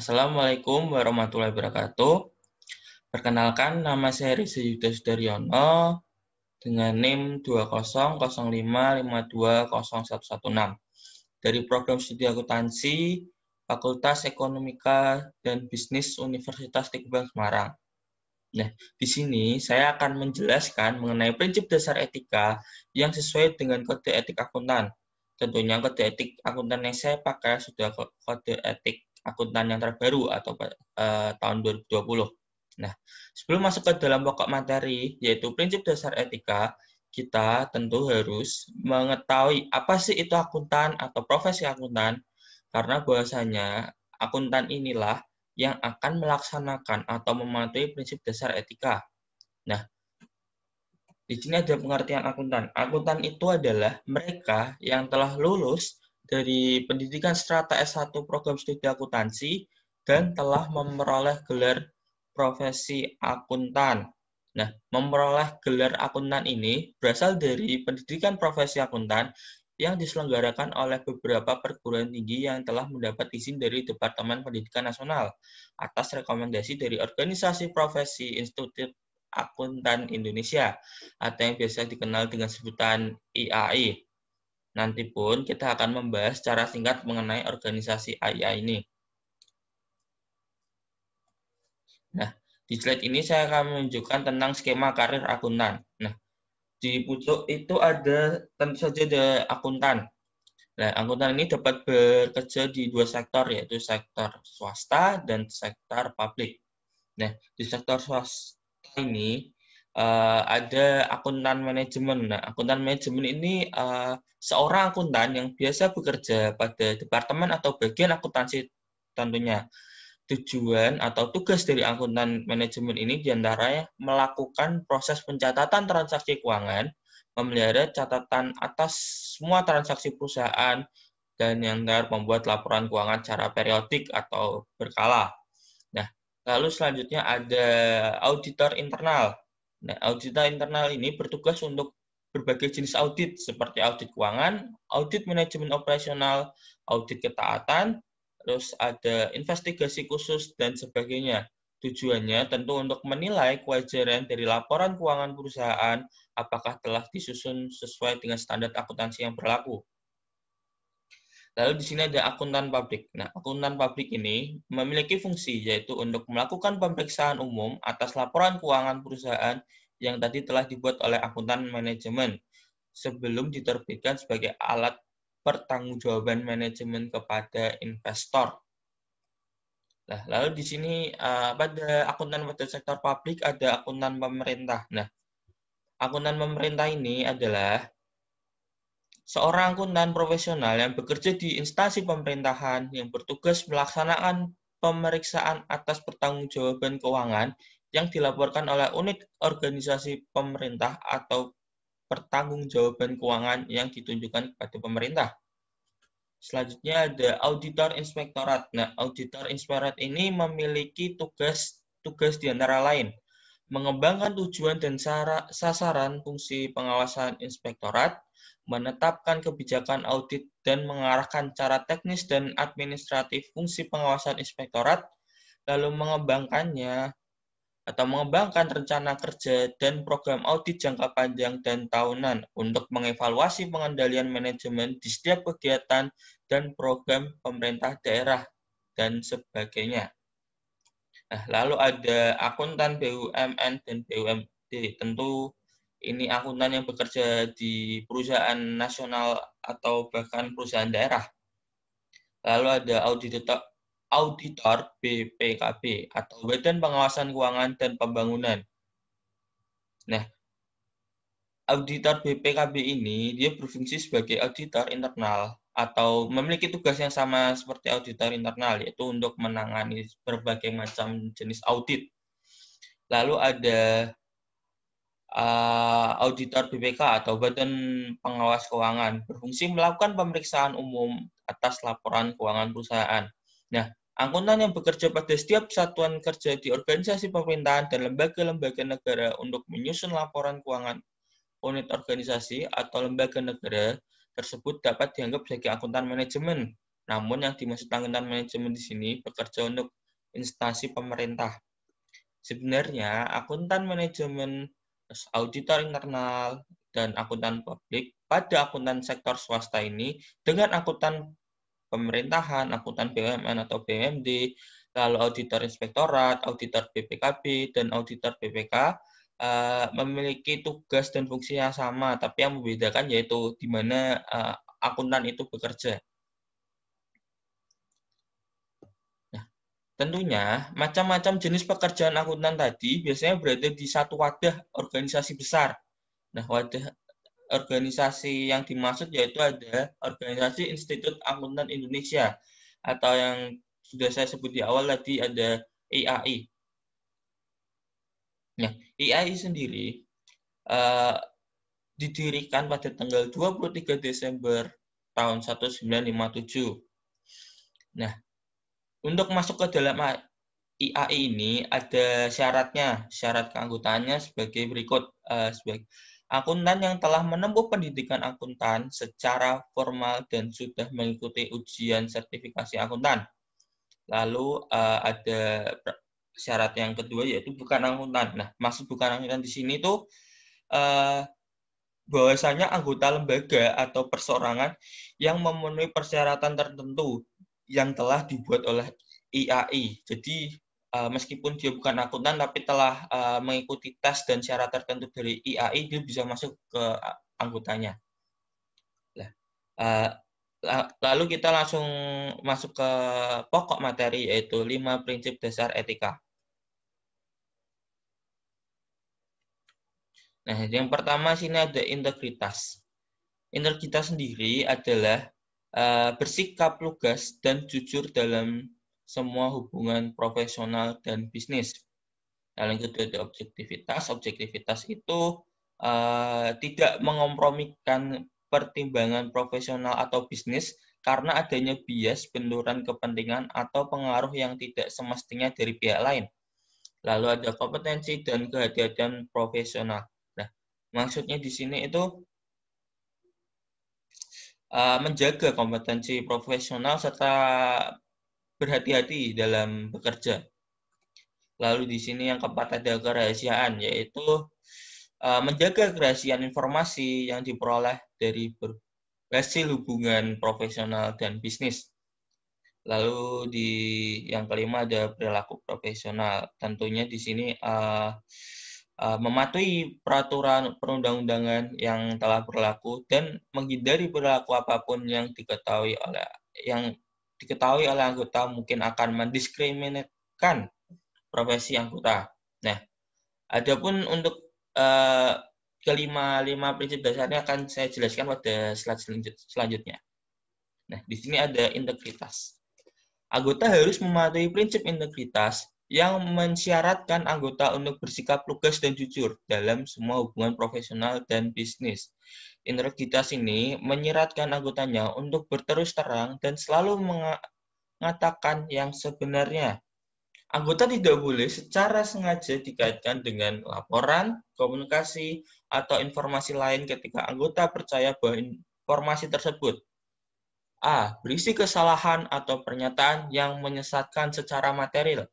Assalamualaikum warahmatullahi wabarakatuh. Perkenalkan, nama saya Riza Yuda Sudaryono dengan NIM 2005525201116 dari Program Studi Akuntansi Fakultas Ekonomika dan Bisnis Universitas Teguh Semarang. Nah, di sini saya akan menjelaskan mengenai prinsip dasar etika yang sesuai dengan kode etik akuntan. Tentunya kode etik akuntan yang saya pakai sudah kode etik akuntan yang terbaru atau tahun 2020. Nah, sebelum masuk ke dalam pokok materi, yaitu prinsip dasar etika, kita tentu harus mengetahui apa sih itu akuntan atau profesi akuntan, karena bahwasanya akuntan inilah yang akan melaksanakan atau mematuhi prinsip dasar etika. Nah, di sini ada pengertian akuntan. Akuntan itu adalah mereka yang telah lulus dari pendidikan strata S1 program studi akuntansi dan telah memperoleh gelar profesi akuntan. Nah, memperoleh gelar akuntan ini berasal dari pendidikan profesi akuntan yang diselenggarakan oleh beberapa perguruan tinggi yang telah mendapat izin dari Departemen Pendidikan Nasional atas rekomendasi dari Organisasi Profesi Institut Akuntan Indonesia atau yang biasa dikenal dengan sebutan IAI. Nanti pun kita akan membahas secara singkat mengenai organisasi IAI ini. Nah, di slide ini saya akan menunjukkan tentang skema karir akuntan. Nah, di pucuk itu ada tentu saja ada akuntan. Nah, akuntan ini dapat bekerja di dua sektor, yaitu sektor swasta dan sektor publik. Nah, di sektor swasta ini ada akuntan manajemen. Nah, akuntan manajemen ini seorang akuntan yang biasa bekerja pada departemen atau bagian akuntansi tentunya. Tujuan atau tugas dari akuntan manajemen ini diantaranya melakukan proses pencatatan transaksi keuangan, memelihara catatan atas semua transaksi perusahaan, dan yang terakhir membuat laporan keuangan secara periodik atau berkala. Nah, lalu selanjutnya ada auditor internal. Nah, auditor internal ini bertugas untuk berbagai jenis audit seperti audit keuangan, audit manajemen operasional, audit ketaatan, terus ada investigasi khusus dan sebagainya. Tujuannya tentu untuk menilai kewajaran dari laporan keuangan perusahaan apakah telah disusun sesuai dengan standar akuntansi yang berlaku. Lalu di sini ada akuntan publik. Nah, akuntan publik ini memiliki fungsi yaitu untuk melakukan pemeriksaan umum atas laporan keuangan perusahaan yang tadi telah dibuat oleh akuntan manajemen sebelum diterbitkan sebagai alat pertanggungjawaban manajemen kepada investor. Nah, lalu di sini pada akuntan pada sektor publik ada akuntan pemerintah. Nah, akuntan pemerintah ini adalah seorang akuntan profesional yang bekerja di instansi pemerintahan yang bertugas melaksanakan pemeriksaan atas pertanggungjawaban keuangan yang dilaporkan oleh unit organisasi pemerintah atau pertanggungjawaban keuangan yang ditunjukkan kepada pemerintah. Selanjutnya ada auditor inspektorat. Nah, auditor inspektorat ini memiliki tugas di antara lain mengembangkan tujuan dan sasaran fungsi pengawasan inspektorat, menetapkan kebijakan audit dan mengarahkan cara teknis dan administratif fungsi pengawasan inspektorat, lalu mengembangkan rencana kerja dan program audit jangka panjang dan tahunan untuk mengevaluasi pengendalian manajemen di setiap kegiatan dan program pemerintah daerah dan sebagainya. Nah, lalu ada akuntan BUMN dan BUMD. Tentu ini akuntan yang bekerja di perusahaan nasional atau bahkan perusahaan daerah. Lalu ada auditor BPKB atau Badan Pengawasan Keuangan dan Pembangunan. Nah, auditor BPKB ini dia berfungsi sebagai auditor internal atau memiliki tugas yang sama seperti auditor internal, yaitu untuk menangani berbagai macam jenis audit. Lalu ada auditor BPK atau Badan Pengawas Keuangan, berfungsi melakukan pemeriksaan umum atas laporan keuangan perusahaan. Nah, akuntan yang bekerja pada setiap satuan kerja di organisasi pemerintahan dan lembaga-lembaga negara untuk menyusun laporan keuangan unit organisasi atau lembaga negara tersebut dapat dianggap sebagai akuntan manajemen Namun yang dimaksud akuntan manajemen di sini bekerja untuk instansi pemerintah. Sebenarnya akuntan manajemen, auditor internal, dan akuntan publik pada akuntan sektor swasta ini dengan akuntan pemerintahan, akuntan BUMN atau BUMD, lalu auditor inspektorat, auditor BPKB, dan auditor BPK memiliki tugas dan fungsi yang sama, tapi yang membedakan yaitu di mana akuntan itu bekerja. Tentunya, macam-macam jenis pekerjaan akuntan tadi biasanya berada di satu wadah organisasi besar. Nah, wadah organisasi yang dimaksud yaitu ada Organisasi Institut Akuntan Indonesia, atau yang sudah saya sebut di awal tadi ada IAI. Nah, IAI sendiri didirikan pada tanggal 23 Desember tahun 1957. Nah, untuk masuk ke dalam IAI ini ada syaratnya, syarat keanggotaannya sebagai berikut. Sebagai akuntan yang telah menempuh pendidikan akuntan secara formal dan sudah mengikuti ujian sertifikasi akuntan. Lalu ada syarat yang kedua yaitu bukan akuntan. Nah, maksud bukan akuntan di sini tuh bahwasanya anggota lembaga atau perseorangan yang memenuhi persyaratan tertentu yang telah dibuat oleh IAI. Jadi meskipun dia bukan akuntan tapi telah mengikuti tes dan syarat tertentu dari IAI, dia bisa masuk ke anggotanya. Lalu kita langsung masuk ke pokok materi, yaitu 5 prinsip dasar etika. Nah, yang pertama sini ada integritas. Integritas sendiri adalah bersikap lugas dan jujur dalam semua hubungan profesional dan bisnis. Lalu yang kedua ada objektivitas. Objektivitas itu tidak mengompromikan pertimbangan profesional atau bisnis karena adanya bias, benturan kepentingan, atau pengaruh yang tidak semestinya dari pihak lain. Lalu ada kompetensi dan kehati-hatian profesional. Nah, maksudnya di sini itu menjaga kompetensi profesional serta berhati-hati dalam bekerja. Lalu di sini yang keempat ada kerahasiaan, yaitu menjaga kerahasiaan informasi yang diperoleh dari hasil hubungan profesional dan bisnis. Lalu di yang kelima ada perilaku profesional. Tentunya di sini mematuhi peraturan perundang-undangan yang telah berlaku dan menghindari perilaku apapun yang diketahui oleh anggota mungkin akan mendiskriminasikan profesi anggota. Nah, adapun untuk lima prinsip dasarnya akan saya jelaskan pada slide selanjutnya. Nah, di sini ada integritas. Anggota harus mematuhi prinsip integritas yang mensyaratkan anggota untuk bersikap lugas dan jujur dalam semua hubungan profesional dan bisnis. Integritas ini menyeratkan anggotanya untuk berterus terang dan selalu mengatakan yang sebenarnya. Anggota tidak boleh secara sengaja dikaitkan dengan laporan, komunikasi, atau informasi lain ketika anggota percaya bahwa informasi tersebut berisi kesalahan atau pernyataan yang menyesatkan secara material.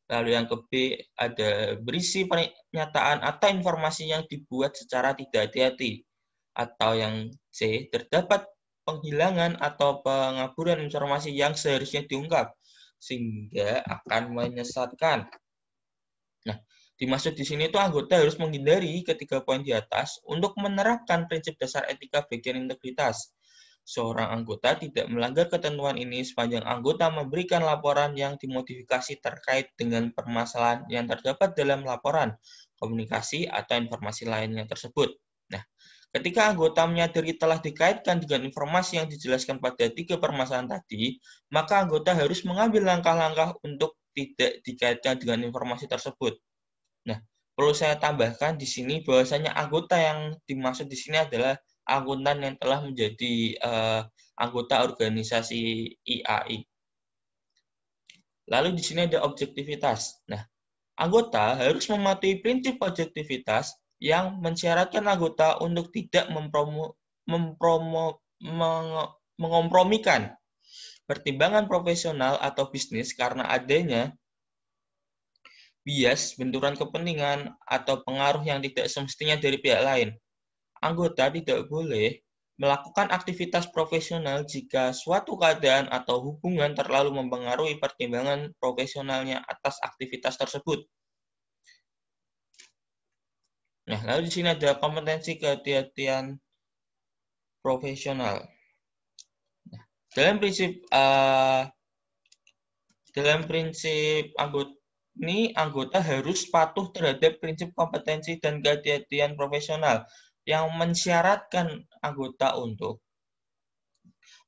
Lalu yang ke B ada berisi pernyataan atau informasi yang dibuat secara tidak hati-hati. Atau yang C, terdapat penghilangan atau pengaburan informasi yang seharusnya diungkap, sehingga akan menyesatkan. Nah, dimaksud di sini itu anggota harus menghindari ketiga poin di atas untuk menerapkan prinsip dasar etika bagian integritas. Seorang anggota tidak melanggar ketentuan ini sepanjang anggota memberikan laporan yang dimodifikasi terkait dengan permasalahan yang terdapat dalam laporan, komunikasi, atau informasi lainnya tersebut. Nah, ketika anggota menyadari telah dikaitkan dengan informasi yang dijelaskan pada 3 permasalahan tadi, maka anggota harus mengambil langkah-langkah untuk tidak dikaitkan dengan informasi tersebut. Nah, perlu saya tambahkan di sini bahwasanya anggota yang dimaksud di sini adalah akuntan yang telah menjadi anggota organisasi IAI. Lalu di sini ada objektivitas. Nah, anggota harus mematuhi prinsip objektivitas yang mensyaratkan anggota untuk tidak mengompromikan pertimbangan profesional atau bisnis karena adanya bias, benturan kepentingan, atau pengaruh yang tidak semestinya dari pihak lain. Anggota tidak boleh melakukan aktivitas profesional jika suatu keadaan atau hubungan terlalu mempengaruhi pertimbangan profesionalnya atas aktivitas tersebut. Nah, lalu di sini ada kompetensi kehati-hatian profesional. Nah, dalam prinsip anggota harus patuh terhadap prinsip kompetensi dan kehati-hatian profesional yang mensyaratkan anggota untuk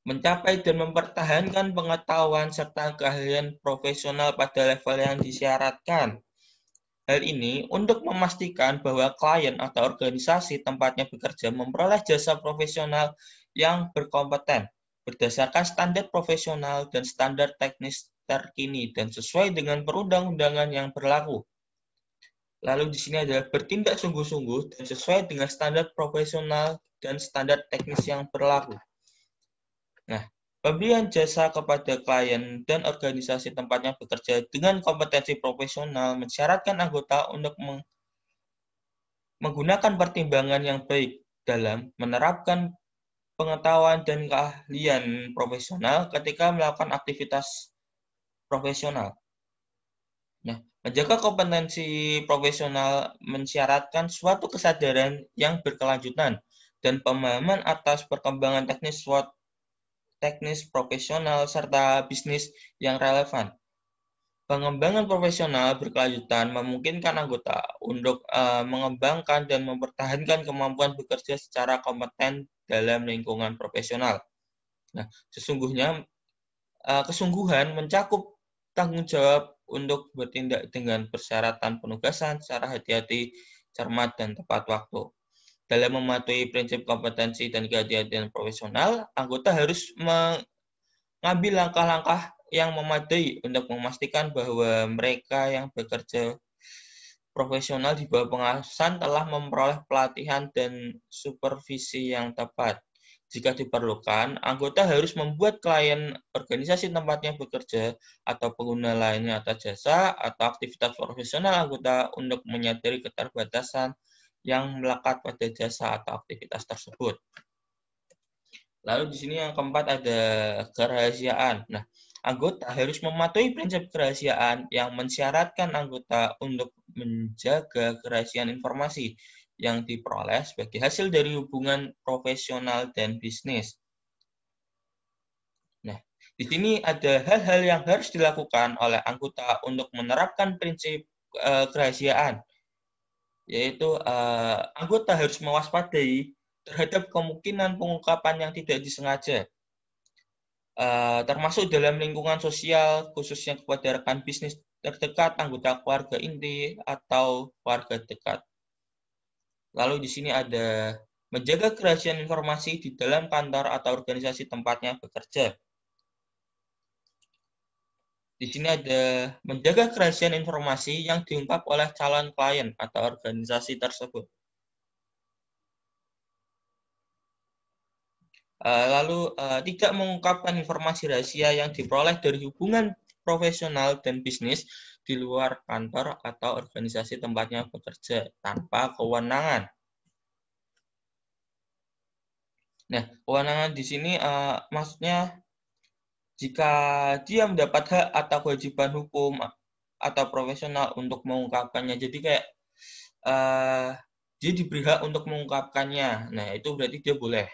mencapai dan mempertahankan pengetahuan serta keahlian profesional pada level yang disyaratkan. Hal ini untuk memastikan bahwa klien atau organisasi tempatnya bekerja memperoleh jasa profesional yang berkompeten, berdasarkan standar profesional dan standar teknis terkini dan sesuai dengan perundang-undangan yang berlaku. Lalu di sini adalah bertindak sungguh-sungguh dan sesuai dengan standar profesional dan standar teknis yang berlaku. Nah, pemberian jasa kepada klien dan organisasi tempatnya bekerja dengan kompetensi profesional mensyaratkan anggota untuk menggunakan pertimbangan yang baik dalam menerapkan pengetahuan dan keahlian profesional ketika melakukan aktivitas profesional. Nah, menjaga kompetensi profesional mensyaratkan suatu kesadaran yang berkelanjutan dan pemahaman atas perkembangan teknis profesional serta bisnis yang relevan. Pengembangan profesional berkelanjutan memungkinkan anggota untuk mengembangkan dan mempertahankan kemampuan bekerja secara kompeten dalam lingkungan profesional. Nah, kesungguhan mencakup tanggung jawab untuk bertindak dengan persyaratan penugasan secara hati-hati, cermat, dan tepat waktu. Dalam mematuhi prinsip kompetensi dan kehati-hatian profesional, anggota harus mengambil langkah-langkah yang memadai untuk memastikan bahwa mereka yang bekerja profesional di bawah pengawasan telah memperoleh pelatihan dan supervisi yang tepat. Jika diperlukan, anggota harus membuat klien organisasi tempatnya bekerja atau pengguna lainnya atas jasa atau aktivitas profesional anggota untuk menyadari keterbatasan yang melekat pada jasa atau aktivitas tersebut. Lalu di sini yang keempat ada kerahasiaan. Nah, anggota harus mematuhi prinsip kerahasiaan yang mensyaratkan anggota untuk menjaga kerahasiaan informasi yang diperoleh sebagai hasil dari hubungan profesional dan bisnis. Nah, di sini ada hal-hal yang harus dilakukan oleh anggota untuk menerapkan prinsip kerahasiaan, yaitu anggota harus mewaspadai terhadap kemungkinan pengungkapan yang tidak disengaja, termasuk dalam lingkungan sosial, khususnya kepada rekan bisnis terdekat, anggota keluarga inti, atau keluarga dekat. Lalu di sini ada menjaga kerahasiaan informasi di dalam kantor atau organisasi tempatnya bekerja. Di sini ada menjaga kerahasiaan informasi yang diungkap oleh calon klien atau organisasi tersebut. Lalu tidak mengungkapkan informasi rahasia yang diperoleh dari hubungan profesional dan bisnis di luar kantor atau organisasi tempatnya bekerja tanpa kewenangan. Nah, kewenangan di sini maksudnya jika dia mendapat hak atau kewajiban hukum atau profesional untuk mengungkapkannya. Jadi kayak dia diberi hak untuk mengungkapkannya. Nah, itu berarti dia boleh.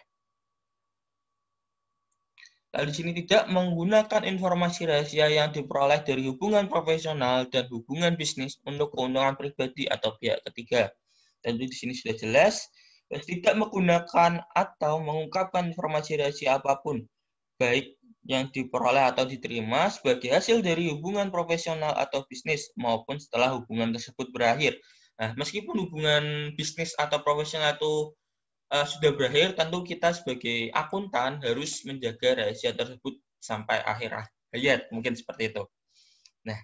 Lalu di sini tidak menggunakan informasi rahasia yang diperoleh dari hubungan profesional dan hubungan bisnis untuk keuntungan pribadi atau pihak ketiga. Dan di sini sudah jelas, tidak menggunakan atau mengungkapkan informasi rahasia apapun, baik yang diperoleh atau diterima sebagai hasil dari hubungan profesional atau bisnis maupun setelah hubungan tersebut berakhir. Nah, meskipun hubungan bisnis atau profesional itu sudah berakhir, tentu kita sebagai akuntan harus menjaga rahasia tersebut sampai akhir hayat, mungkin seperti itu. Nah,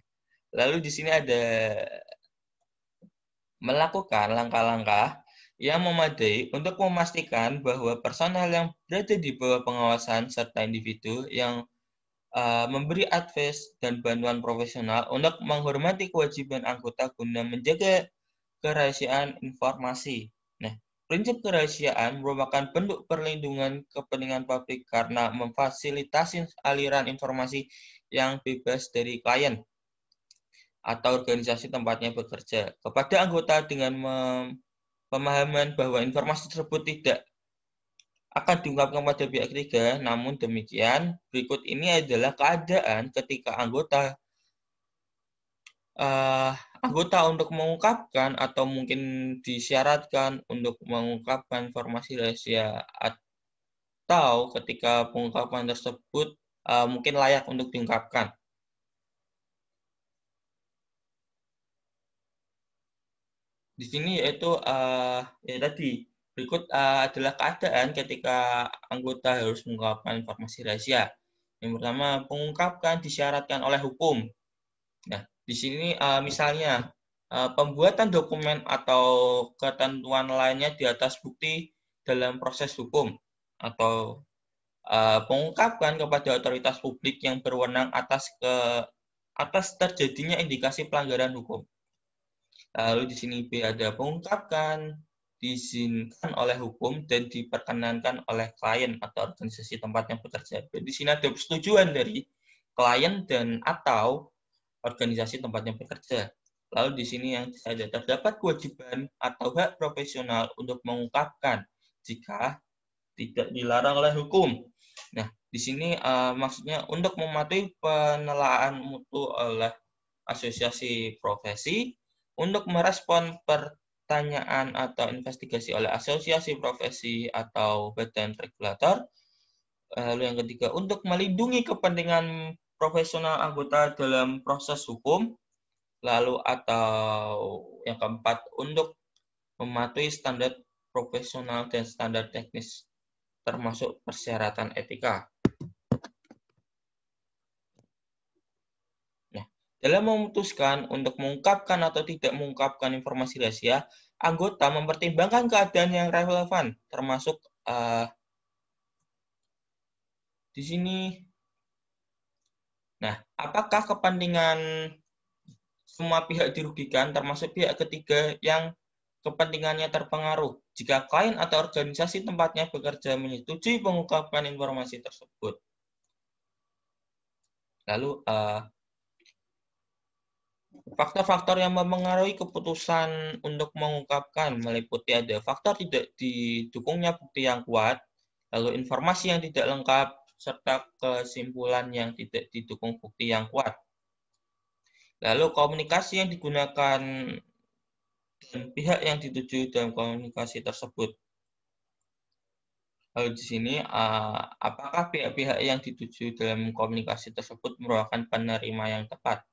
lalu di sini ada melakukan langkah-langkah yang memadai untuk memastikan bahwa personel yang berada di bawah pengawasan serta individu yang memberi advice dan bantuan profesional untuk menghormati kewajiban anggota guna menjaga kerahasiaan informasi. Nah, prinsip kerahasiaan merupakan bentuk perlindungan kepentingan publik karena memfasilitasi aliran informasi yang bebas dari klien atau organisasi tempatnya bekerja kepada anggota dengan pemahaman bahwa informasi tersebut tidak akan diungkapkan pada pihak ketiga. Namun demikian, berikut ini adalah keadaan ketika anggota untuk mengungkapkan atau mungkin disyaratkan untuk mengungkapkan informasi rahasia atau ketika pengungkapan tersebut mungkin layak untuk diungkapkan. Di sini yaitu ya tadi berikut adalah keadaan ketika anggota harus mengungkapkan informasi rahasia. Yang pertama, pengungkapkan disyaratkan oleh hukum. Nah, di sini misalnya pembuatan dokumen atau ketentuan lainnya di atas bukti dalam proses hukum atau pengungkapkan kepada otoritas publik yang berwenang atas terjadinya indikasi pelanggaran hukum. Lalu di sini B ada pengungkapkan diizinkan oleh hukum dan diperkenankan oleh klien atau organisasi tempat yang bekerja. Di sini ada persetujuan dari klien dan atau organisasi tempat yang bekerja. Lalu di sini yang ada terdapat kewajiban atau hak profesional untuk mengungkapkan jika tidak dilarang oleh hukum. Nah, di sini maksudnya untuk mematuhi penelaahan mutu oleh asosiasi profesi, untuk merespon pertanyaan atau investigasi oleh asosiasi profesi atau badan regulator. Lalu yang ketiga, untuk melindungi kepentingan profesional anggota dalam proses hukum. Lalu atau yang keempat, untuk mematuhi standar profesional dan standar teknis, termasuk persyaratan etika. Nah, dalam memutuskan untuk mengungkapkan atau tidak mengungkapkan informasi rahasia, anggota mempertimbangkan keadaan yang relevan, termasuk di sini. Nah, apakah kepentingan semua pihak dirugikan, termasuk pihak ketiga yang kepentingannya terpengaruh jika klien atau organisasi tempatnya bekerja menyetujui pengungkapan informasi tersebut. Lalu, faktor-faktor yang mempengaruhi keputusan untuk mengungkapkan meliputi ada faktor tidak didukungnya bukti yang kuat, lalu informasi yang tidak lengkap, serta kesimpulan yang tidak didukung bukti yang kuat. Lalu komunikasi yang digunakan dan pihak yang dituju dalam komunikasi tersebut. Lalu di sini, apakah pihak-pihak yang dituju dalam komunikasi tersebut merupakan penerima yang tepat?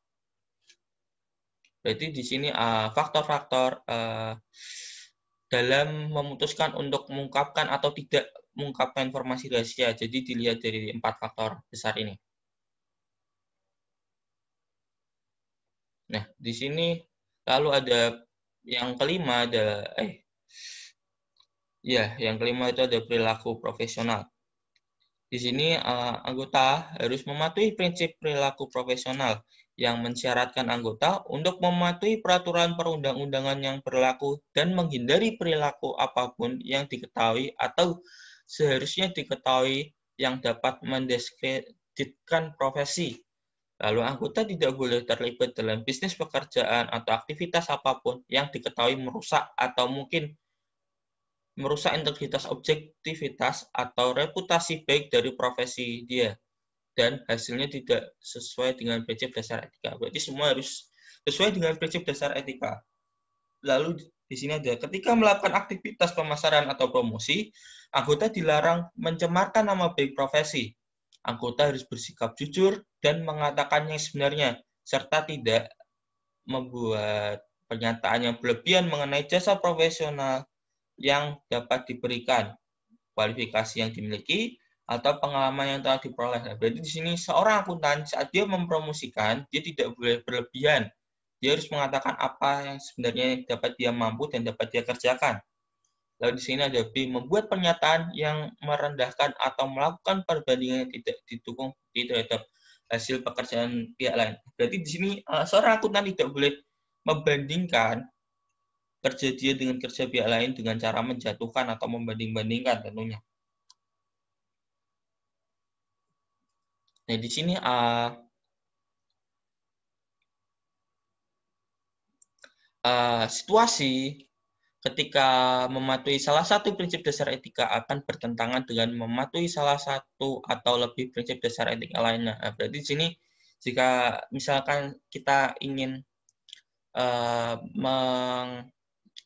Berarti di sini faktor-faktor dalam memutuskan untuk mengungkapkan atau tidak mengungkapkan informasi rahasia. Jadi dilihat dari 4 faktor besar ini. Nah, di sini lalu ada yang kelima yang kelima itu ada perilaku profesional. Di sini anggota harus mematuhi prinsip perilaku profesional yang mensyaratkan anggota untuk mematuhi peraturan perundang-undangan yang berlaku dan menghindari perilaku apapun yang diketahui atau seharusnya diketahui yang dapat mendiskreditkan profesi. Lalu anggota tidak boleh terlibat dalam bisnis pekerjaan atau aktivitas apapun yang diketahui merusak atau mungkin merusak integritas, objektivitas, atau reputasi baik dari profesi dia. Dan hasilnya tidak sesuai dengan prinsip dasar etika. Berarti semua harus sesuai dengan prinsip dasar etika. Lalu di sini ada, ketika melakukan aktivitas pemasaran atau promosi, anggota dilarang mencemarkan nama baik profesi. Anggota harus bersikap jujur dan mengatakannya sebenarnya, serta tidak membuat pernyataan yang berlebihan mengenai jasa profesional yang dapat diberikan, kualifikasi yang dimiliki, atau pengalaman yang telah diperoleh. Berarti di sini seorang akuntan saat dia mempromosikan, dia tidak boleh berlebihan. Dia harus mengatakan apa yang sebenarnya dapat dia mampu dan dapat dia kerjakan. Lalu di sini ada B, membuat pernyataan yang merendahkan atau melakukan perbandingan yang tidak didukung bukti terhadap hasil pekerjaan pihak lain. Berarti di sini seorang akuntan tidak boleh membandingkan kerja dia dengan kerja pihak lain dengan cara menjatuhkan atau membanding-bandingkan tentunya. Nah, di sini situasi ketika mematuhi salah satu prinsip dasar etika akan bertentangan dengan mematuhi salah satu atau lebih prinsip dasar etika lainnya. Nah, berarti di sini jika misalkan kita ingin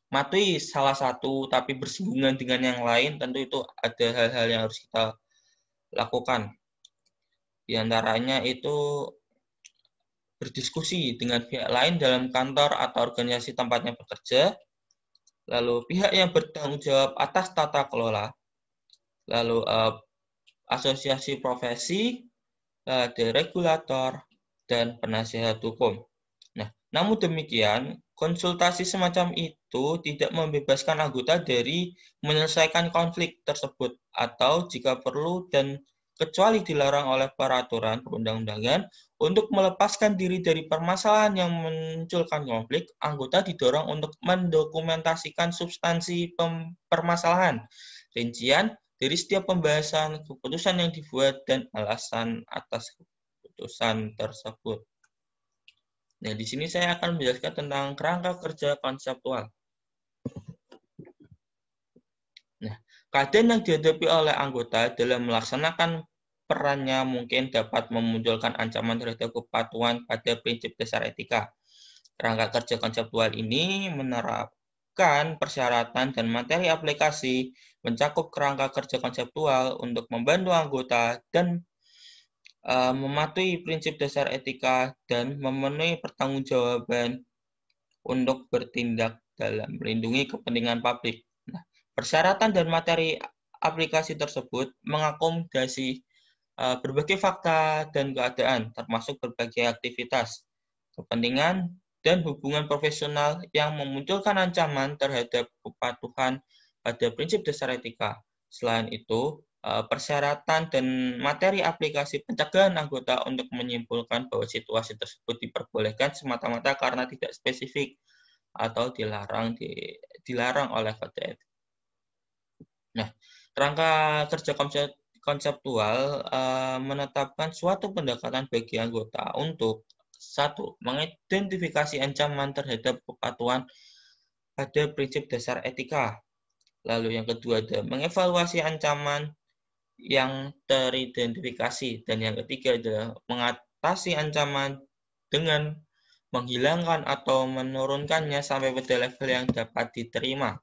mematuhi salah satu tapi bersinggungan dengan yang lain, tentu itu ada hal-hal yang harus kita lakukan. Di antaranya itu berdiskusi dengan pihak lain dalam kantor atau organisasi tempatnya bekerja, lalu pihak yang bertanggung jawab atas tata kelola, lalu asosiasi profesi, ada regulator, dan penasihat hukum. Nah, namun demikian, konsultasi semacam itu tidak membebaskan anggota dari menyelesaikan konflik tersebut, atau jika perlu dan kecuali dilarang oleh peraturan perundang-undangan, untuk melepaskan diri dari permasalahan yang memunculkan konflik, anggota didorong untuk mendokumentasikan substansi permasalahan, rincian dari setiap pembahasan, keputusan yang dibuat, dan alasan atas keputusan tersebut. Nah, di sini saya akan menjelaskan tentang kerangka kerja konseptual. Nah, keadaan yang dihadapi oleh anggota dalam melaksanakan perannya mungkin dapat memunculkan ancaman terhadap kepatuhan pada prinsip dasar etika. Kerangka kerja konseptual ini menerapkan persyaratan dan materi aplikasi, mencakup kerangka kerja konseptual untuk membantu anggota dan mematuhi prinsip dasar etika dan memenuhi pertanggungjawaban untuk bertindak dalam melindungi kepentingan publik. Nah, persyaratan dan materi aplikasi tersebut mengakomodasi berbagai fakta dan keadaan, termasuk berbagai aktivitas, kepentingan, dan hubungan profesional yang memunculkan ancaman terhadap kepatuhan pada prinsip dasar etika. Selain itu, persyaratan dan materi aplikasi pencegahan anggota untuk menyimpulkan bahwa situasi tersebut diperbolehkan semata-mata karena tidak spesifik atau dilarang oleh kode etik. Nah, kerangka kerja konseptual menetapkan suatu pendekatan bagi anggota untuk satu, mengidentifikasi ancaman terhadap kepatuhan pada prinsip dasar etika. Lalu yang kedua ada mengevaluasi ancaman yang teridentifikasi, dan yang ketiga adalah mengatasi ancaman dengan menghilangkan atau menurunkannya sampai pada level yang dapat diterima.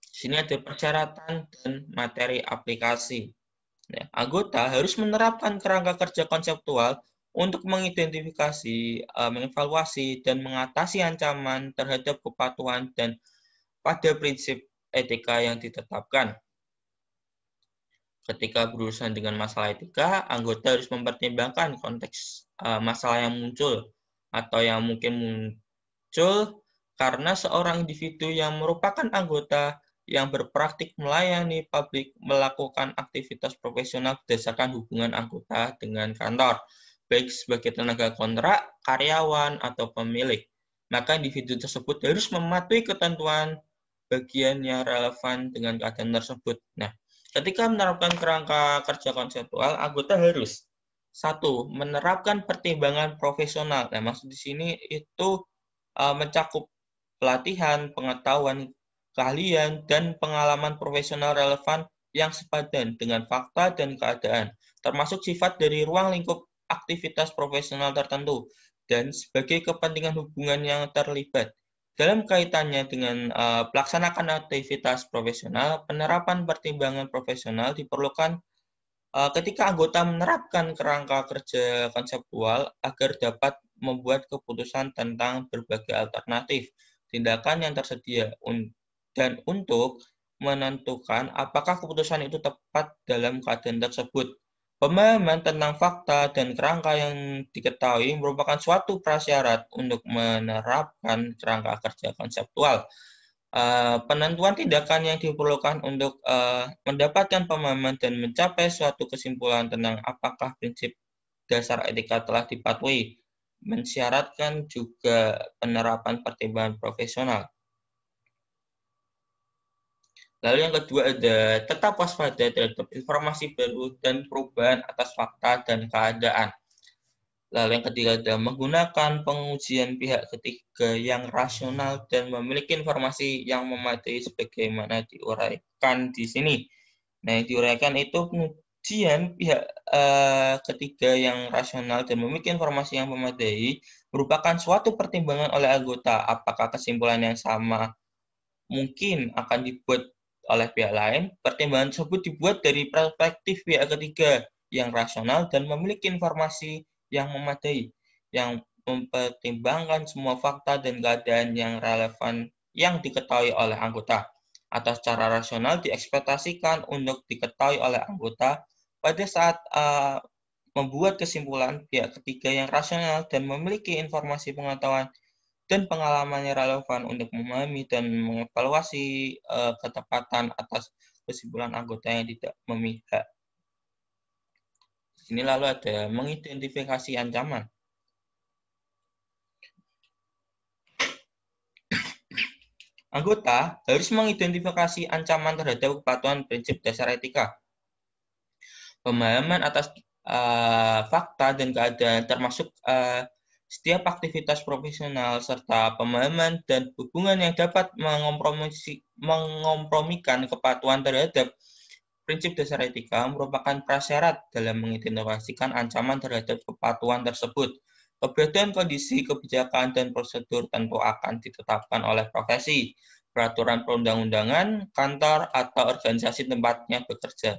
Di sini ada persyaratan dan materi aplikasi. Nah, anggota harus menerapkan kerangka kerja konseptual untuk mengidentifikasi, mengevaluasi, dan mengatasi ancaman terhadap kepatuhan dan pada prinsip etika yang ditetapkan. Ketika berurusan dengan masalah etika, anggota harus mempertimbangkan konteks masalah yang muncul atau yang mungkin muncul karena seorang individu yang merupakan anggota yang berpraktik melayani publik melakukan aktivitas profesional berdasarkan hubungan anggota dengan kantor, baik sebagai tenaga kontrak, karyawan, atau pemilik. Maka individu tersebut harus mematuhi ketentuan bagian yang relevan dengan keadaan tersebut. Nah, ketika menerapkan kerangka kerja konseptual, anggota harus satu, menerapkan pertimbangan profesional. Nah, maksud di sini itu mencakup pelatihan, pengetahuan, keahlian, dan pengalaman profesional relevan yang sepadan dengan fakta dan keadaan, termasuk sifat dari ruang lingkup aktivitas profesional tertentu, dan sebagai kepentingan hubungan yang terlibat. Dalam kaitannya dengan pelaksanakan aktivitas profesional, penerapan pertimbangan profesional diperlukan ketika anggota menerapkan kerangka kerja konseptual agar dapat membuat keputusan tentang berbagai alternatif tindakan yang tersedia dan untuk menentukan apakah keputusan itu tepat dalam keadaan tersebut. Pemahaman tentang fakta dan kerangka yang diketahui merupakan suatu prasyarat untuk menerapkan kerangka kerja konseptual. Penentuan tindakan yang diperlukan untuk mendapatkan pemahaman dan mencapai suatu kesimpulan tentang apakah prinsip dasar etika telah dipatuhi, mensyaratkan juga penerapan pertimbangan profesional. Lalu yang kedua ada tetap waspada terhadap informasi baru dan perubahan atas fakta dan keadaan. Lalu yang ketiga ada menggunakan pengujian pihak ketiga yang rasional dan memiliki informasi yang memadai sebagaimana diuraikan di sini. Nah, yang diuraikan itu pengujian pihak ketiga yang rasional dan memiliki informasi yang memadai merupakan suatu pertimbangan oleh anggota apakah kesimpulan yang sama mungkin akan dibuat oleh pihak lain. Pertimbangan tersebut dibuat dari perspektif pihak ketiga yang rasional dan memiliki informasi yang memadai, yang mempertimbangkan semua fakta dan keadaan yang relevan yang diketahui oleh anggota. Atau secara rasional diekspektasikan untuk diketahui oleh anggota pada saat membuat kesimpulan pihak ketiga yang rasional dan memiliki informasi pengetahuan dan pengalamannya relevan untuk memahami dan mengevaluasi ketepatan atas kesimpulan anggota yang tidak memihak. Di sini lalu ada mengidentifikasi ancaman. Anggota harus mengidentifikasi ancaman terhadap kepatuhan prinsip dasar etika. Pemahaman atas fakta dan keadaan termasuk setiap aktivitas profesional serta pemahaman dan hubungan yang dapat mengompromikan kepatuhan terhadap prinsip dasar etika merupakan prasyarat dalam mengidentifikasikan ancaman terhadap kepatuhan tersebut. Keberadaan kondisi, kebijakan, dan prosedur tentu akan ditetapkan oleh profesi, peraturan perundang-undangan, kantor, atau organisasi tempatnya bekerja.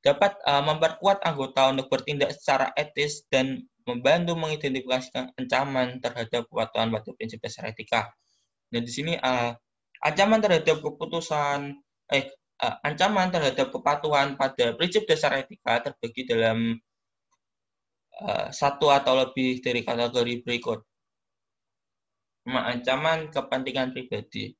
Dapat memperkuat anggota untuk bertindak secara etis dan membantu mengidentifikasikan ancaman terhadap kepatuhan pada prinsip dasar etika. Nah, di sini ancaman terhadap ancaman terhadap kepatuhan pada prinsip dasar etika terbagi dalam satu atau lebih dari kategori berikut. Ancaman kepentingan pribadi.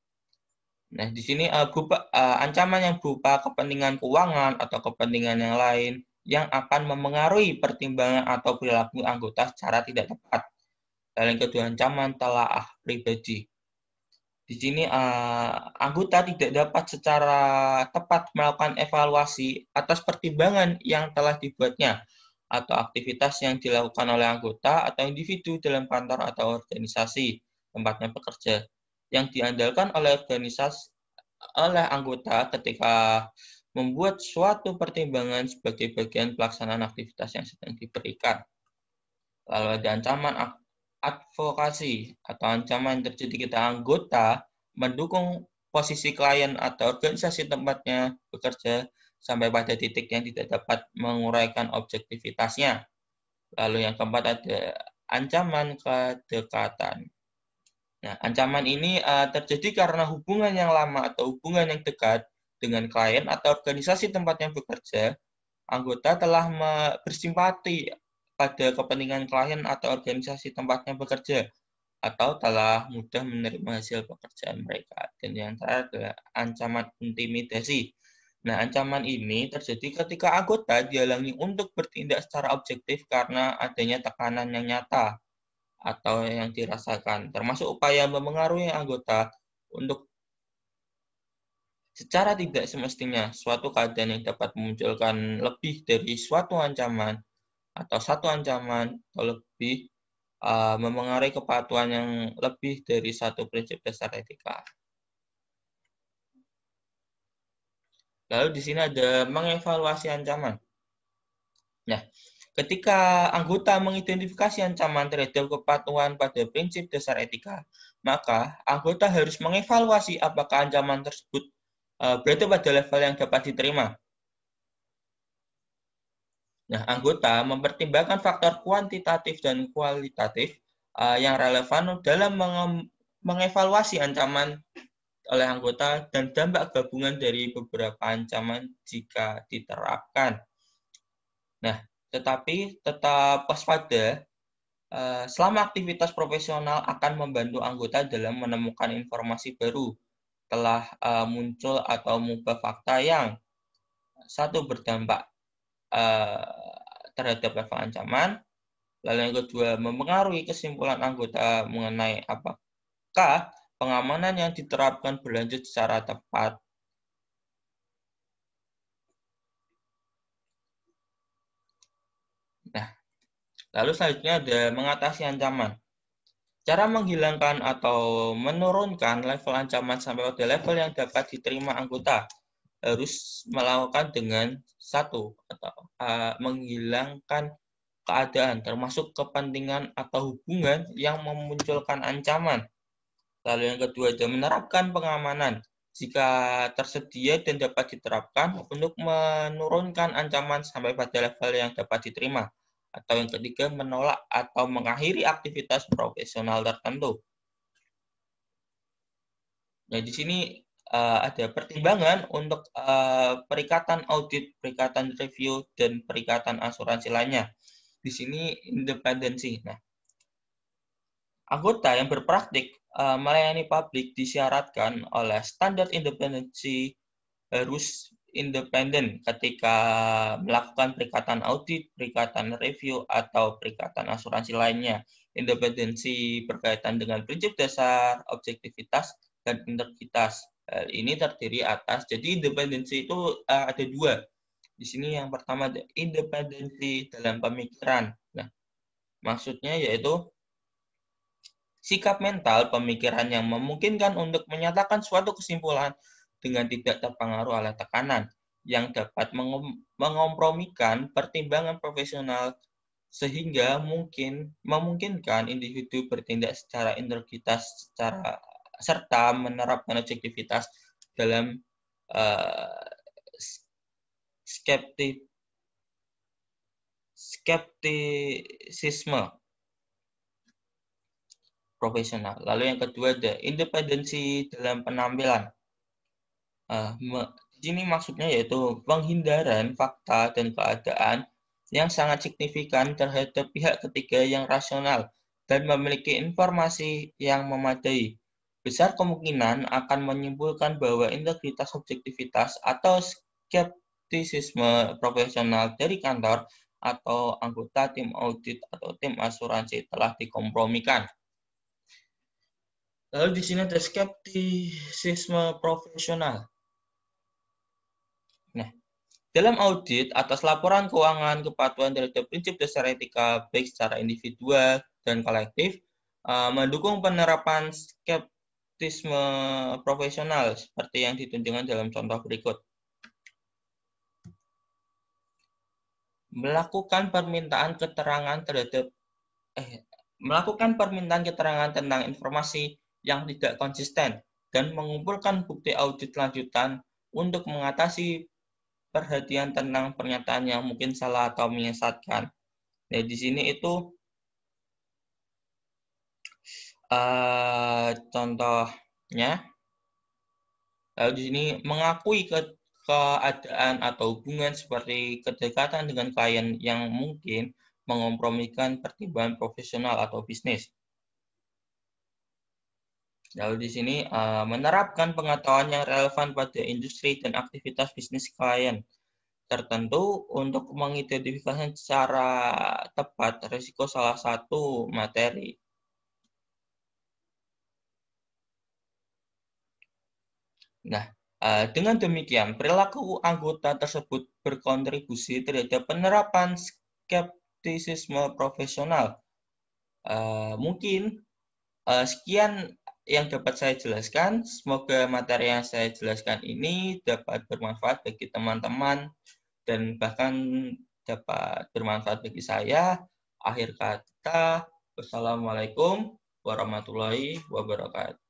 Nah, di sini ancaman yang berupa kepentingan keuangan atau kepentingan yang lain yang akan memengaruhi pertimbangan atau perilaku anggota secara tidak tepat. Dan yang kedua, ancaman telaah pribadi. Di sini anggota tidak dapat secara tepat melakukan evaluasi atas pertimbangan yang telah dibuatnya atau aktivitas yang dilakukan oleh anggota atau individu dalam kantor atau organisasi tempatnya bekerja yang diandalkan oleh anggota ketika membuat suatu pertimbangan sebagai bagian pelaksanaan aktivitas yang sedang diberikan. Lalu ada ancaman advokasi atau ancaman yang terjadi ketika anggota mendukung posisi klien atau organisasi tempatnya bekerja sampai pada titik yang tidak dapat menguraikan objektivitasnya. Lalu yang keempat ada ancaman kedekatan. Nah, ancaman ini terjadi karena hubungan yang lama atau hubungan yang dekat dengan klien atau organisasi tempatnya bekerja, anggota telah bersimpati pada kepentingan klien atau organisasi tempatnya bekerja, atau telah mudah menerima hasil pekerjaan mereka. Dan yang terakhir adalah ancaman intimidasi. Nah, ancaman ini terjadi ketika anggota dihalangi untuk bertindak secara objektif karena adanya tekanan yang nyata atau yang dirasakan, termasuk upaya memengaruhi anggota untuk secara tidak semestinya suatu keadaan yang dapat memunculkan lebih dari suatu ancaman atau satu ancaman atau lebih memengaruhi kepatuhan yang lebih dari satu prinsip dasar etika. Lalu di sini ada mengevaluasi ancaman. Nah, ketika anggota mengidentifikasi ancaman terhadap kepatuhan pada prinsip dasar etika, maka anggota harus mengevaluasi apakah ancaman tersebut berada pada level yang dapat diterima. Nah, anggota mempertimbangkan faktor kuantitatif dan kualitatif yang relevan dalam mengevaluasi ancaman oleh anggota dan dampak gabungan dari beberapa ancaman jika diterapkan. Nah, tetapi tetap waspada selama aktivitas profesional akan membantu anggota dalam menemukan informasi baru telah muncul atau mengubah fakta yang satu berdampak terhadap level ancaman, lalu yang kedua mempengaruhi kesimpulan anggota mengenai apakah pengamanan yang diterapkan berlanjut secara tepat. Nah, lalu selanjutnya ada mengatasi ancaman. Cara menghilangkan atau menurunkan level ancaman sampai pada level yang dapat diterima anggota harus melakukan dengan satu atau menghilangkan keadaan termasuk kepentingan atau hubungan yang memunculkan ancaman. Lalu yang kedua ada menerapkan pengamanan jika tersedia dan dapat diterapkan untuk menurunkan ancaman sampai pada level yang dapat diterima. Atau yang ketiga, menolak atau mengakhiri aktivitas profesional tertentu. Nah, di sini ada pertimbangan untuk perikatan audit, perikatan review, dan perikatan asuransi lainnya. Di sini independensi. Nah, anggota yang berpraktik melayani publik disyaratkan oleh standar independensi harus independen ketika melakukan perikatan audit, perikatan review, atau perikatan asuransi lainnya. Independensi berkaitan dengan prinsip dasar, objektivitas, dan integritas. Ini terdiri atas, jadi independensi itu ada dua. Di sini yang pertama ada independensi dalam pemikiran. Nah, maksudnya yaitu sikap mental pemikiran yang memungkinkan untuk menyatakan suatu kesimpulan dengan tidak terpengaruh oleh tekanan yang dapat mengompromikan pertimbangan profesional sehingga memungkinkan individu bertindak secara integritas serta menerapkan objektivitas dalam skeptisisme profesional. Lalu yang kedua ada independensi dalam penampilan. Di sini maksudnya yaitu penghindaran fakta dan keadaan yang sangat signifikan terhadap pihak ketiga yang rasional dan memiliki informasi yang memadai. Besar kemungkinan akan menyimpulkan bahwa integritas, objektivitas, atau skeptisisme profesional dari kantor atau anggota tim audit atau tim asuransi telah dikompromikan. Lalu di sini ada skeptisisme profesional. Nah, dalam audit atas laporan keuangan kepatuhan terhadap prinsip dasar etika baik secara individual dan kolektif mendukung penerapan skeptisme profesional seperti yang ditunjukkan dalam contoh berikut. Melakukan permintaan keterangan tentang informasi yang tidak konsisten dan mengumpulkan bukti audit lanjutan untuk mengatasi perhatian tentang pernyataan yang mungkin salah atau menyesatkan. Nah, di sini itu contohnya. Lalu di sini mengakui keadaan atau hubungan seperti kedekatan dengan klien yang mungkin mengompromikan pertimbangan profesional atau bisnis. Lalu di sini menerapkan pengetahuan yang relevan pada industri dan aktivitas bisnis klien tertentu untuk mengidentifikasi secara tepat risiko salah satu materi. Nah, dengan demikian, perilaku anggota tersebut berkontribusi terhadap penerapan skeptisisme profesional. Mungkin sekian yang dapat saya jelaskan. Semoga materi yang saya jelaskan ini dapat bermanfaat bagi teman-teman dan bahkan dapat bermanfaat bagi saya. Akhir kata, wassalamualaikum warahmatullahi wabarakatuh.